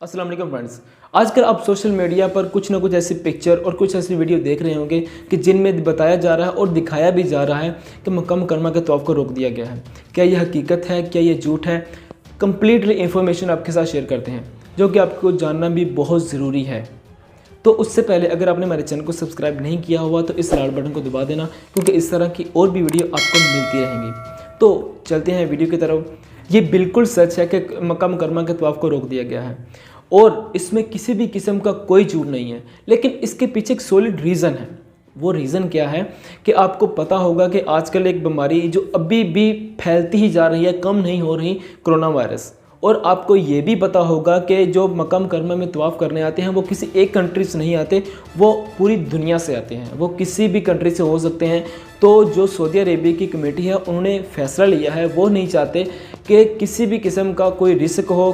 अस्सलाम वालेकुम फ्रेंड्स। आजकल आप सोशल मीडिया पर कुछ ना कुछ ऐसी पिक्चर और कुछ ऐसी वीडियो देख रहे होंगे कि जिनमें बताया जा रहा है और दिखाया भी जा रहा है कि मक्का मुकरमा के तवाफ़ को रोक दिया गया है। क्या ये हकीकत है, क्या ये झूठ है? कंप्लीटली इन्फॉर्मेशन आपके साथ शेयर करते हैं जो कि आपको जानना भी बहुत ज़रूरी है। तो उससे पहले अगर आपने हमारे चैनल को सब्सक्राइब नहीं किया हुआ तो इस लाल बटन को दबा देना, क्योंकि इस तरह की और भी वीडियो आपको मिलती रहेंगी। तो चलते हैं वीडियो की तरफ। ये बिल्कुल सच है कि मक्का मुकरमा के तवाफ़ को रोक दिया गया है और इसमें किसी भी किस्म का कोई झूठ नहीं है, लेकिन इसके पीछे एक सॉलिड रीज़न है। वो रीज़न क्या है कि आपको पता होगा कि आजकल एक बीमारी जो अभी भी फैलती ही जा रही है, कम नहीं हो रही, कोरोना वायरस। और आपको ये भी पता होगा कि जो मक्का मुकरमा में तवाफ़ करने आते हैं वो किसी एक कंट्री से नहीं आते, वो पूरी दुनिया से आते हैं, वो किसी भी कंट्री से हो सकते हैं। तो जो सऊदी अरेबिया की कमेटी है उन्होंने फ़ैसला लिया है, वो नहीं चाहते कि किसी भी किस्म का कोई रिस्क हो,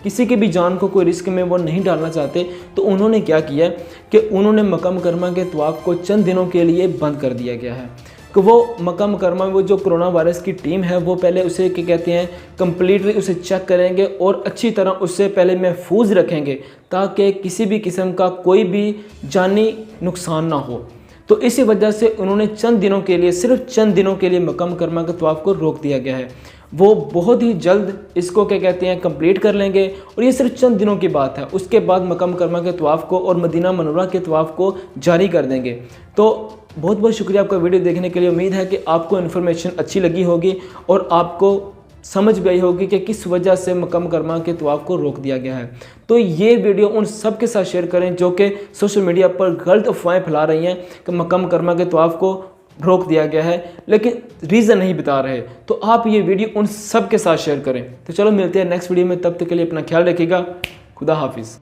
किसी की भी जान को कोई रिस्क में वो नहीं डालना चाहते। तो उन्होंने क्या किया कि उन्होंने मक्का मुकरमा के तवाफ़ को चंद दिनों के लिए बंद कर दिया गया है कि वो मक्का मुकरमा में वो जो कोरोना वायरस की टीम है वो पहले उसे क्या कहते हैं कंप्लीटली उसे चेक करेंगे और अच्छी तरह उससे पहले महफूज रखेंगे ताकि किसी भी किस्म का कोई भी जानी नुकसान ना हो। तो इसी वजह से उन्होंने चंद दिनों के लिए, सिर्फ चंद दिनों के लिए मक्का मुकरमा के तवाफ़ को रोक दिया गया है। वो बहुत ही जल्द इसको क्या कहते हैं कंप्लीट कर लेंगे और ये सिर्फ चंद दिनों की बात है। उसके बाद मक्का मुकरमा के तवाफ़ को और मदीना मनव्वरा के तवाफ़ को जारी कर देंगे। तो बहुत बहुत शुक्रिया आपका वीडियो देखने के लिए। उम्मीद है कि आपको इन्फॉर्मेशन अच्छी लगी होगी और आपको समझ भी आई होगी कि किस वजह से मक्का मुकरमा के तवाफ़ को रोक दिया गया है। तो ये वीडियो उन सब के साथ शेयर करें जो कि सोशल मीडिया पर गलत अफवाहें फैला रही हैं कि मक्का मुकरमा के तवाफ़ को रोक दिया गया है लेकिन रीज़न नहीं बता रहे। तो आप ये वीडियो उन सब के साथ शेयर करें। तो चलो मिलते हैं नेक्स्ट वीडियो में, तब तक के लिए अपना ख्याल रखिएगा। खुदा हाफिज़।